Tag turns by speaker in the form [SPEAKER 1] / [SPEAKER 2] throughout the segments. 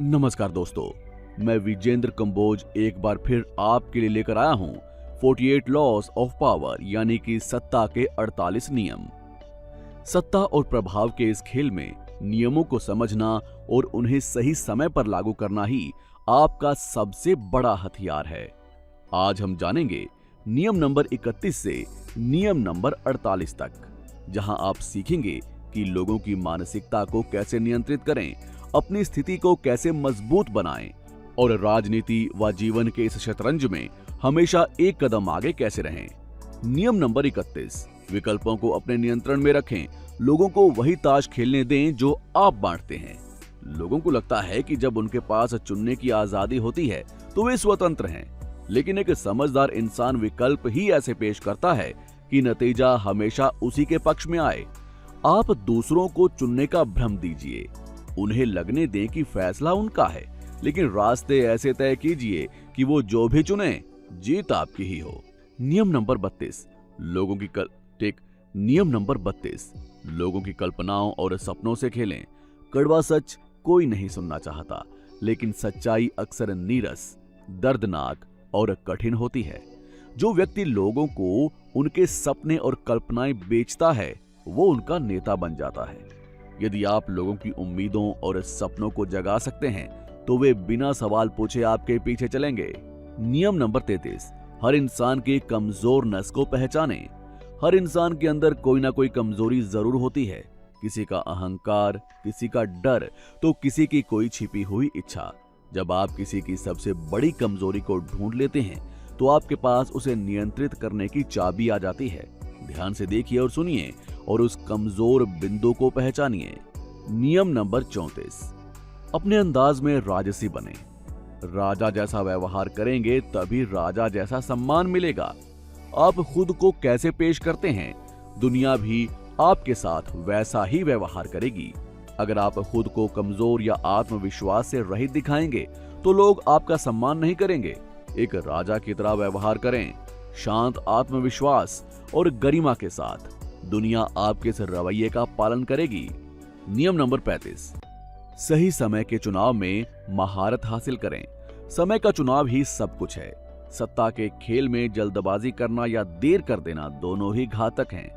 [SPEAKER 1] नमस्कार दोस्तों, मैं विजेंद्र कंबोज एक बार फिर आपके लिए लेकर आया हूं 48 लॉस ऑफ पावर यानी कि सत्ता के 48 नियम। सत्ता और प्रभाव के इस खेल में नियमों को समझना और उन्हें सही समय पर लागू करना ही आपका सबसे बड़ा हथियार है। आज हम जानेंगे नियम नंबर 31 से नियम नंबर 48 तक, जहां आप सीखेंगे कि लोगों की मानसिकता को कैसे नियंत्रित करें, अपनी स्थिति को कैसे मजबूत बनाएं और राजनीति व जीवन के इस शतरंज में हमेशा एक कदम आगे कैसे रहें। नियम नंबर 31, विकल्पों को अपने नियंत्रण में रखें। लोगों को वही ताश खेलने दें जो आप बांटते हैं। लोगों को लगता है कि जब उनके पास चुनने की आजादी होती है तो वे स्वतंत्र हैं, लेकिन एक समझदार इंसान विकल्प ही ऐसे पेश करता है कि नतीजा हमेशा उसी के पक्ष में आए। आप दूसरों को चुनने का भ्रम दीजिए, उन्हें लगने दें कि फैसला उनका है, लेकिन रास्ते ऐसे तय कीजिए कि वो जो भी चुने जीत आपकी ही हो। नियम नंबर 32, नियम नंबर 32, लोगों की कल्पनाओं और सपनों से खेलें। कड़वा सच कोई नहीं सुनना चाहता, लेकिन सच्चाई अक्सर नीरस, दर्दनाक और कठिन होती है। जो व्यक्ति लोगों को उनके सपने और कल्पनाएं बेचता है वो उनका नेता बन जाता है। यदि आप लोगों की उम्मीदों और सपनों को जगा सकते हैं तो वे बिना सवाल पूछे आपके पीछे चलेंगे। नियम नंबर 33, हर इंसान के कमजोर नस को पहचानें। हर इंसान के अंदर कोई ना कोई कमजोरी जरूर होती है, किसी का अहंकार, किसी का डर तो किसी की कोई छिपी हुई इच्छा। जब आप किसी की सबसे बड़ी कमजोरी को ढूंढ लेते हैं तो आपके पास उसे नियंत्रित करने की चाबी आ जाती है। ध्यान से देखिए और सुनिए और उस कमजोर बिंदु को पहचानिए। नियम नंबर 34, अपने अंदाज में राजसी बने। राजा जैसा व्यवहार करेंगे तभी राजा जैसा सम्मान मिलेगा। आप खुद को कैसे पेश करते हैं, दुनिया भी आपके साथ वैसा ही व्यवहार करेगी। अगर आप खुद को कमजोर या आत्मविश्वास से रहित दिखाएंगे तो लोग आपका सम्मान नहीं करेंगे। एक राजा की तरह व्यवहार करें, शांत, आत्मविश्वास और गरिमा के साथ। दुनिया आपके इस रवैये का पालन करेगी। नियम नंबर 35, सही समय के चुनाव में महारत हासिल करें। समय का चुनाव ही सब कुछ है। सत्ता के खेल में जल्दबाजी करना या देर कर देना दोनों ही घातक हैं।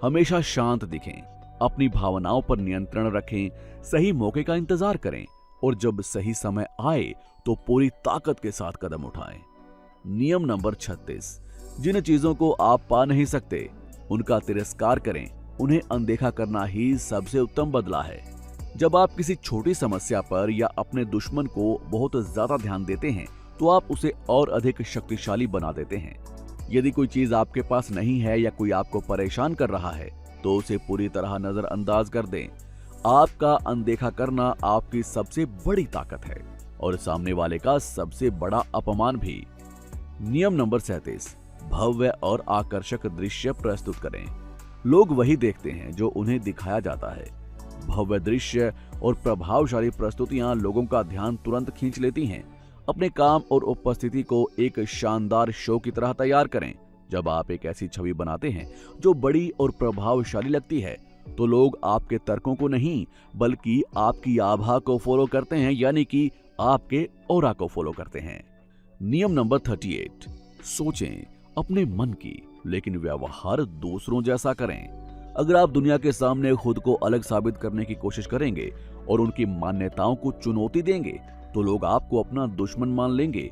[SPEAKER 1] हमेशा शांत दिखें, अपनी भावनाओं पर नियंत्रण रखें, सही मौके का इंतजार करें और जब सही समय आए तो पूरी ताकत के साथ कदम उठाएं। नियम नंबर 36, जिन चीजों को आप पा नहीं सकते उनका तिरस्कार करें। उन्हें अनदेखा करना ही सबसे उत्तम बदला है। जब आप किसी छोटी समस्या पर या अपने दुश्मन को बहुत ज्यादा ध्यान देते हैं तो आप उसे और अधिक शक्तिशाली बना देते हैं। यदि कोई चीज आपके पास नहीं है या कोई आपको परेशान कर रहा है तो उसे पूरी तरह नजरअंदाज कर दें। आपका अनदेखा करना आपकी सबसे बड़ी ताकत है और सामने वाले का सबसे बड़ा अपमान भी। नियम नंबर 37, भव्य और आकर्षक दृश्य प्रस्तुत करें। लोग वही देखते हैं जो उन्हें दिखाया जाता है। भव्य दृश्य और प्रभावशाली प्रस्तुतियां लोगों का ध्यान तुरंत खींच लेती हैं। अपने काम और उपस्थिति को एक शानदार शो की तरह तैयार करें। जब आप एक ऐसी छवि बनाते हैं जो बड़ी और प्रभावशाली लगती है तो लोग आपके तर्कों को नहीं बल्कि आपकी आभा को फॉलो करते हैं, यानी कि आपके ऑरा को फॉलो करते हैं। नियम नंबर 38, सोचें अपने मन की लेकिन व्यवहार दूसरों जैसा करें। अगर आप दुनिया के सामने खुद को अलग साबित करने की कोशिश करेंगे और उनकी मान्यताओं को चुनौती देंगे तो लोग आपको अपना दुश्मन मान लेंगे।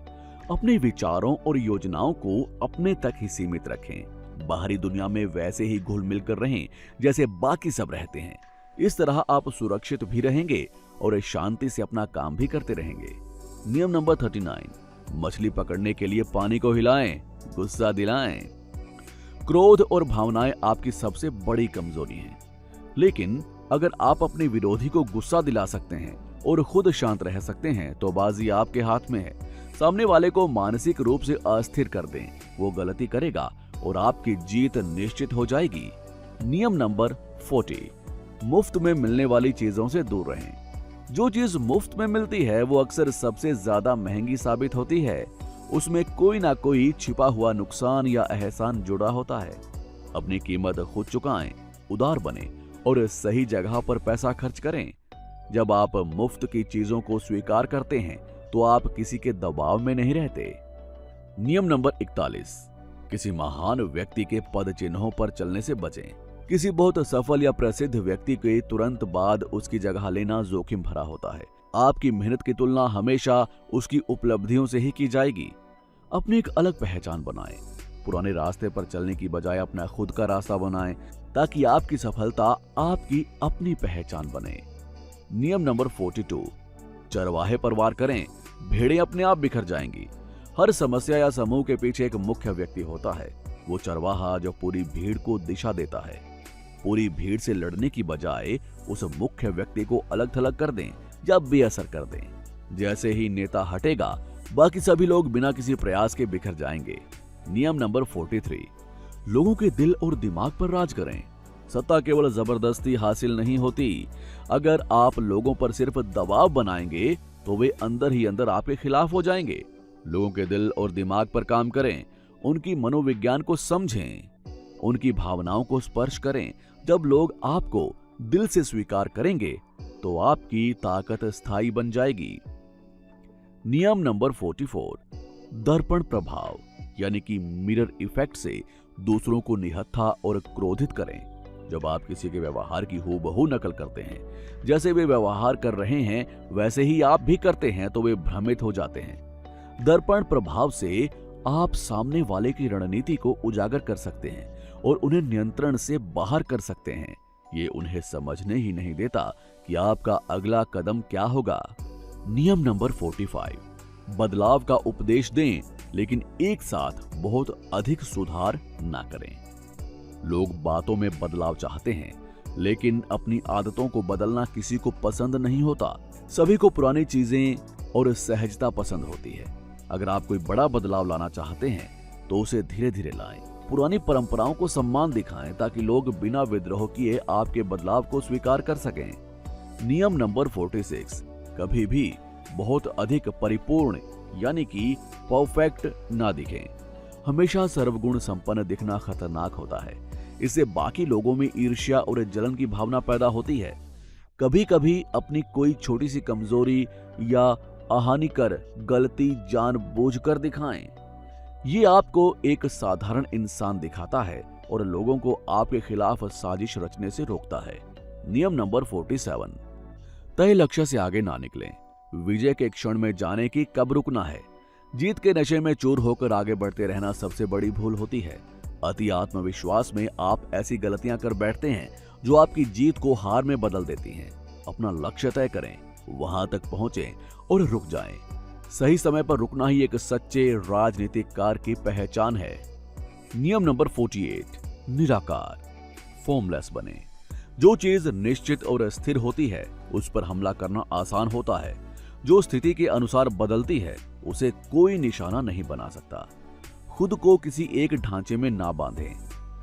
[SPEAKER 1] अपने विचारों और योजनाओं को अपने तक ही सीमित रखें। बाहरी दुनिया में वैसे ही घुल मिल कर रहें जैसे बाकी सब रहते हैं। इस तरह आप सुरक्षित भी रहेंगे और शांति से अपना काम भी करते रहेंगे। नियम नंबर 39, मछली पकड़ने के लिए पानी को हिलाएं, गुस्सा दिलाएं। क्रोध और भावनाएं आपकी सबसे बड़ी कमजोरी हैं, लेकिन अगर आप अपने विरोधी को गुस्सा दिला सकते हैं और खुद शांत रह सकते हैं तो बाजी आपके हाथ में है। सामने वाले को मानसिक रूप से अस्थिर कर दें, वो गलती करेगा और आपकी जीत निश्चित हो जाएगी। नियम नंबर 40, मुफ्त में मिलने वाली चीजों से दूर रहें। जो चीज मुफ्त में मिलती है वो अक्सर सबसे ज्यादा महंगी साबित होती है। उसमें कोई ना कोई छिपा हुआ नुकसान या एहसान जुड़ा होता है। अपनी कीमत खुद चुकाएं, उदार बने और सही जगह पर पैसा खर्च करें। जब आप मुफ्त की चीजों को स्वीकार करते हैं तो आप किसी के दबाव में नहीं रहते। नियम नंबर 41, किसी महान व्यक्ति के पद चिन्हों पर चलने से बचें। किसी बहुत सफल या प्रसिद्ध व्यक्ति के तुरंत बाद उसकी जगह लेना जोखिम भरा होता है। आपकी मेहनत की तुलना हमेशा उसकी उपलब्धियों से ही की जाएगी। अपनी एक अलग पहचान बनाएं। पुराने रास्ते पर चलने की बजाय अपना खुद का रास्ता बनाएं, ताकि आपकी सफलता आपकी अपनी पहचान बने। नियम नंबर 42, चरवाहे पर वार करें, भेड़ें अपने आप बिखर जाएंगी। हर समस्या या समूह के पीछे एक मुख्य व्यक्ति होता है, वो चरवाहा जो पूरी भीड़ को दिशा देता है। पूरी भीड़ से लड़ने की बजाय उस मुख्य व्यक्ति को अलग थलग कर दें या बेअसर कर दें। जैसे ही नेता हटेगा, बाकी सभी लोग बिना किसी प्रयास के बिखर जाएंगे। नियम नंबर 43, लोगों के दिल और दिमाग पर राज करें। सत्ता केवल जबरदस्ती हासिल नहीं होती। अगर आप लोगों पर सिर्फ दबाव बनाएंगे तो वे अंदर ही अंदर आपके खिलाफ हो जाएंगे। लोगों के दिल और दिमाग पर काम करें, उनकी मनोविज्ञान को समझें, उनकी भावनाओं को स्पर्श करें। जब लोग आपको दिल से स्वीकार करेंगे तो आपकी ताकत स्थायी बन जाएगी। नियम नंबर 44, दर्पण प्रभाव यानी कि मिरर इफेक्ट से दूसरों को निहत्था और क्रोधित करें। जब आप किसी के व्यवहार की हूबहू नकल करते हैं, जैसे वे व्यवहार कर रहे हैं वैसे ही आप भी करते हैं, तो वे भ्रमित हो जाते हैं। दर्पण प्रभाव से आप सामने वाले की रणनीति को उजागर कर सकते हैं और उन्हें नियंत्रण से बाहर कर सकते हैं। ये उन्हें समझने ही नहीं देता कि आपका अगला कदम क्या होगा। नियम नंबर 45, बदलाव का उपदेश दें, लेकिन एक साथ बहुत अधिक सुधार ना करें। लोग बातों में बदलाव चाहते हैं, लेकिन अपनी आदतों को बदलना किसी को पसंद नहीं होता। सभी को पुरानी चीजें और सहजता पसंद होती है। अगर आप कोई बड़ा बदलाव लाना चाहते हैं तो उसे धीरे धीरे लाएं। पुरानी परंपराओं को सम्मान दिखाएं, ताकि लोग बिना विद्रोह किए आपके बदलाव को स्वीकार कर सकें। नियम नंबर 46, कभी भी बहुत अधिक परिपूर्ण यानी कि परफेक्ट ना दिखें। हमेशा सर्वगुण संपन्न दिखना खतरनाक होता है। इससे बाकी लोगों में ईर्ष्या और जलन की भावना पैदा होती है। कभी कभी अपनी कोई छोटी सी कमजोरी या अहानिकर गलती जानबूझकर दिखाएं। ये आपको एक साधारण इंसान दिखाता है और लोगों को आपके खिलाफ साजिश रचने से रोकता है। नियम नंबर 47, तय लक्ष्य से आगे ना निकलें। विजय के क्षण में जाने की कब रुकना है। जीत के नशे में चूर होकर आगे बढ़ते रहना सबसे बड़ी भूल होती है। अति आत्मविश्वास में आप ऐसी गलतियां कर बैठते हैं जो आपकी जीत को हार में बदल देती हैं। अपना लक्ष्य तय करें, वहां तक पहुंचें और रुक जाएं। सही समय पर रुकना ही एक सच्चे राजनीतिकार की पहचान है। नियम नंबर 48, निराकार, फॉर्मलेस बने। जो चीज निश्चित और स्थिर होती है उस पर हमला करना आसान होता है। जो स्थिति के अनुसार बदलती है उसे कोई निशाना नहीं बना सकता। खुद को किसी एक ढांचे में ना बांधें,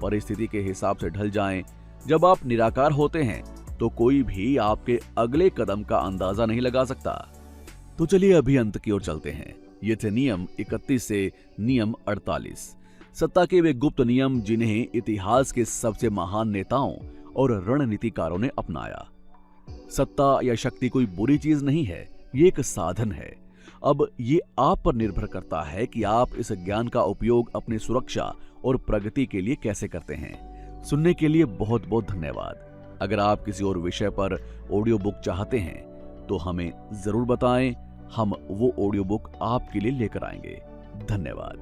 [SPEAKER 1] परिस्थिति के हिसाब से ढल जाएं। जब आप निराकार होते हैं तो कोई भी आपके अगले कदम का अंदाजा नहीं लगा सकता। तो चलिए अभी अंत की ओर चलते हैं। ये थे नियम 31 से नियम 48, सत्ता के वे गुप्त नियम जिन्हें इतिहास के सबसे महान नेताओं और रणनीतिकारों ने अपनाया। सत्ता या शक्ति कोई बुरी चीज नहीं है, ये एक साधन है। अब ये आप पर निर्भर करता है कि आप इस ज्ञान का उपयोग अपनी सुरक्षा और प्रगति के लिए कैसे करते हैं। सुनने के लिए बहुत बहुत धन्यवाद। अगर आप किसी और विषय पर ऑडियो बुक चाहते हैं तो हमें जरूर बताएं, हम वो ऑडियो बुक आपके लिए लेकर आएंगे। धन्यवाद।